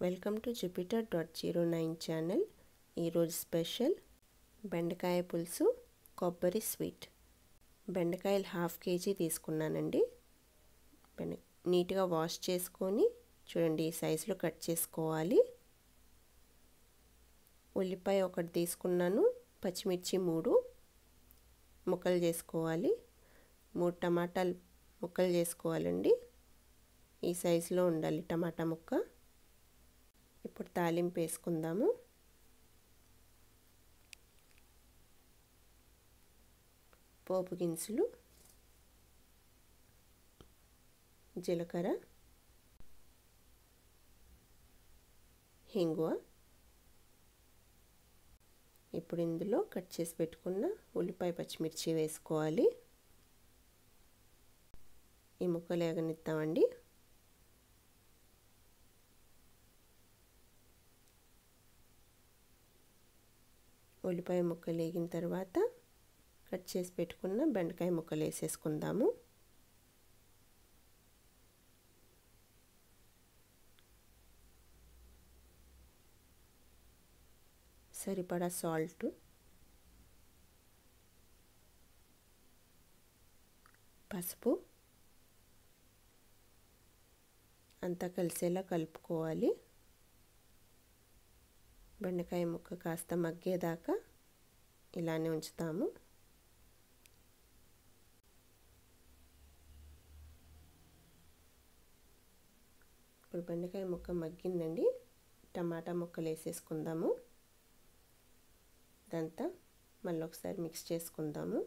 Welcome to jupiter.09 channel. ఈరోజు special బెండకాయ పులుసు కొబ్బరి స్వీట్. బెండకాయలు 1/2 kg తీసుకున్నానండి. నీట్గా వాష్ చేసుకొని చూడండి ఈ సైజులో కట్ చేసుకోవాలి. ఉల్లిపాయ ఒకటి తీసుకున్నాను, పచ్చిమిర్చి 3 ముక్కలు చేసుకోవాలి. 3 టమాటాలు ముక్కలు చేసుకోవాలండి. ఈ సైజులో ఉండాలి టమాటా ముక్క. ఇప్పుడు తాలింపు వేసుకుందాము. పోపు దినుసులు, జీలకర్ర, హింగువ. ఇప్పుడు ఇందులో కట్ చేసి పెట్టుకున్న ఉల్లిపాయ పచ్చిమిర్చి వేసుకోవాలి. ఈ ముక్కలు వేగనిద్దామండి. ఉల్లిపాయ ముక్కలు వేగిన తర్వాత కట్ చేసి పెట్టుకున్న బెండకాయ ముక్కలు వేసేసుకుందాము. సరిపడా సాల్ట్, పసుపు అంతా కలిసేలా కలుపుకోవాలి. బెండకాయ ముక్క కాస్త మగ్గేదాకా ఇలానే ఉంచుతాము. ఇప్పుడు బెండకాయ ముక్క మగ్గిందండి. టమాటా ముక్కలు వేసేసుకుందాము. ఇదంతా మళ్ళీ ఒకసారి మిక్స్ చేసుకుందాము.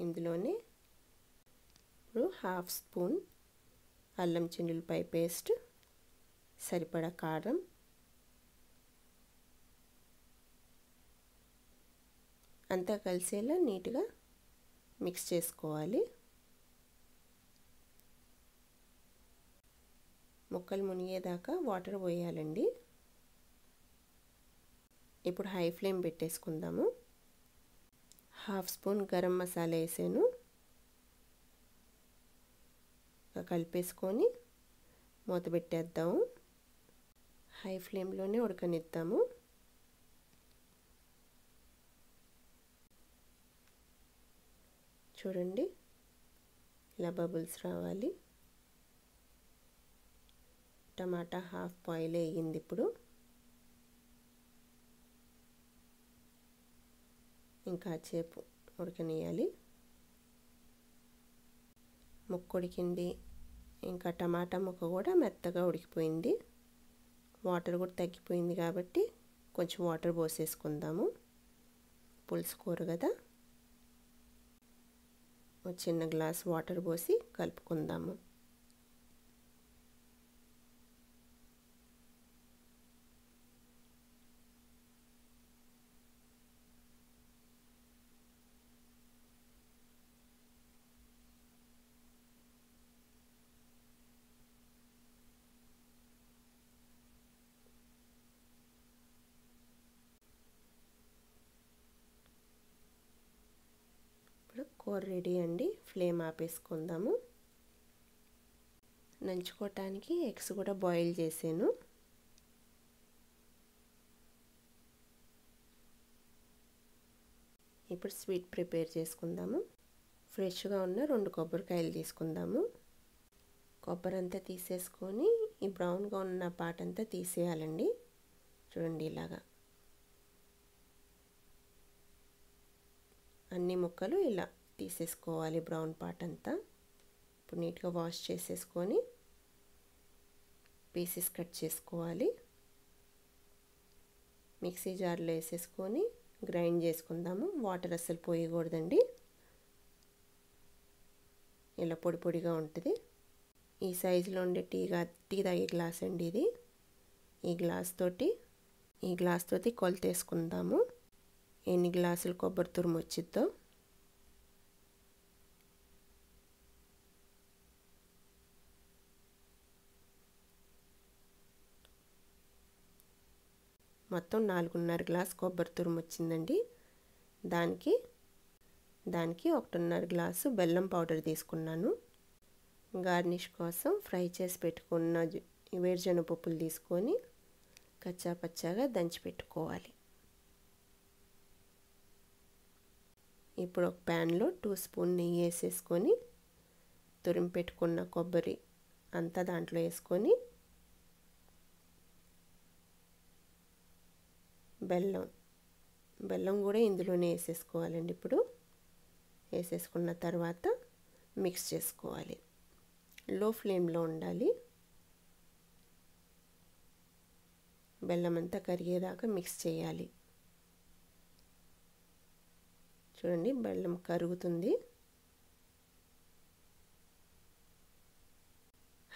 ఇందులోనే ఇప్పుడు 1/2 స్పూన్ అల్లం చిన్నులపాయ పేస్ట్, సరిపడా కారం, అంతా కలిసేలా నీట్గా మిక్స్ చేసుకోవాలి. ముక్కలు మునిగేదాకా వాటర్ పోయాలండి. ఇప్పుడు హై ఫ్లేమ్ పెట్టేసుకుందాము. 1/2 స్పూన్ గరం మసాలా వేసాను. కలిపేసుకొని మూత పెట్టేద్దాము. హై ఫ్లేమ్లోనే ఉడకనిద్దాము. చూడండి ఇలా బబుల్స్ రావాలి. టమాటా 1/2 బాయిల్ వేగింది. ఇప్పుడు ఇంకా సేపు ఉడకనియాలి. ముక్క ఉడికింది. ఇంకా టమాటా ముక్క కూడా మెత్తగా ఉడికిపోయింది. వాటర్ కూడా తగ్గిపోయింది కాబట్టి కొంచెం వాటర్ పోసేసుకుందాము. పులుసు కూర కదా, ఒక చిన్న గ్లాస్ వాటర్ పోసి కలుపుకుందాము. కూర రెడీ అండి. ఫ్లేమ్ ఆపేసుకుందాము. నంచుకోవటానికి ఎగ్స్ కూడా బాయిల్ చేసాను. ఇప్పుడు స్వీట్ ప్రిపేర్ చేసుకుందాము. ఫ్రెష్గా ఉన్న 2 కొబ్బరికాయలు తీసుకుందాము. కొబ్బరి అంతా తీసేసుకొని ఈ బ్రౌన్గా ఉన్న పార్ట్ అంతా తీసేయాలండి. చూడండి ఇలాగా అన్ని ముక్కలు ఇలా తీసేసుకోవాలి, బ్రౌన్ పార్ట్ అంతా. ఇప్పుడు నీట్గా వాష్ చేసేసుకొని పీసెస్ కట్ చేసుకోవాలి. మిక్సీ జార్లో వేసేసుకొని గ్రైండ్ చేసుకుందాము. వాటర్ అస్సలు పోయకూడదండి. ఇలా పొడి పొడిగా ఉంటుంది. ఈ సైజులో ఉండే టీ తాగే గ్లాస్ అండి ఇది. ఈ గ్లాస్ తోటి కొలత వేసుకుందాము. ఎన్ని గ్లాసులు కొబ్బరి తురుము వచ్చిద్దో. మొత్తం 4.5 గ్లాస్ కొబ్బరి తురుము వచ్చిందండి. దానికి 1.5 గ్లాసు బెల్లం పౌడర్ తీసుకున్నాను. గార్నిష్ కోసం ఫ్రై చేసి పెట్టుకున్న ఈ వేరుశనగ పప్పులు తీసుకొని కచ్చా పచ్చాగా దంచి పెట్టుకోవాలి. ఇప్పుడు ఒక ప్యాన్లో 2 స్పూన్ నెయ్యి వేసేసుకొని తురిమి పెట్టుకున్న కొబ్బరి అంతా దాంట్లో వేసుకొని బెల్లం కూడా ఇందులోనే వేసేసుకోవాలండి. ఇప్పుడు వేసేసుకున్న తర్వాత మిక్స్ చేసుకోవాలి. లో ఫ్లేమ్లో ఉండాలి. బెల్లం అంతా కరిగేదాకా మిక్స్ చేయాలి. చూడండి బెల్లం కరుగుతుంది.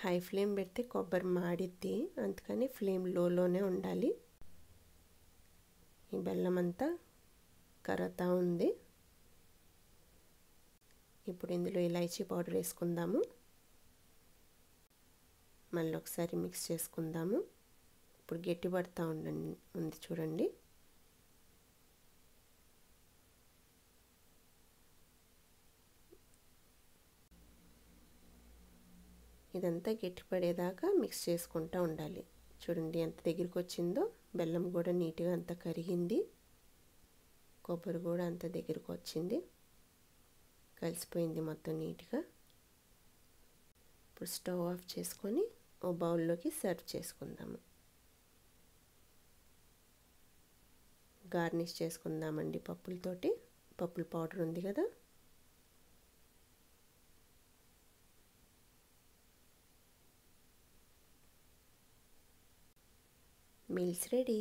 హై ఫ్లేమ్ పెడితే కొబ్బరి మాడిద్ది, అందుకని ఫ్లేమ్ లోనే ఉండాలి. ఈ బెల్లం అంతా కరుగుతూ ఉంది. ఇప్పుడు ఇందులో ఇలాచీ పౌడర్ వేసుకుందాము. మళ్ళీ ఒకసారి మిక్స్ చేసుకుందాము. ఇప్పుడు గట్టి పడుతూ ఉంది చూడండి. ఇదంతా గట్టిపడేదాకా మిక్స్ చేసుకుంటూ ఉండాలి. చూడండి ఎంత దగ్గరికి వచ్చిందో. బెల్లం కూడా నీట్గా అంత కరిగింది, కొబ్బరి కూడా అంత దగ్గరికి వచ్చింది, కలిసిపోయింది మొత్తం నీట్గా. ఇప్పుడు స్టవ్ ఆఫ్ చేసుకొని ఓ బౌల్లోకి సర్వ్ చేసుకుందాము. గార్నిష్ చేసుకుందామండి పప్పులతోటి. పప్పుల పౌడర్ ఉంది కదా. Meals ready.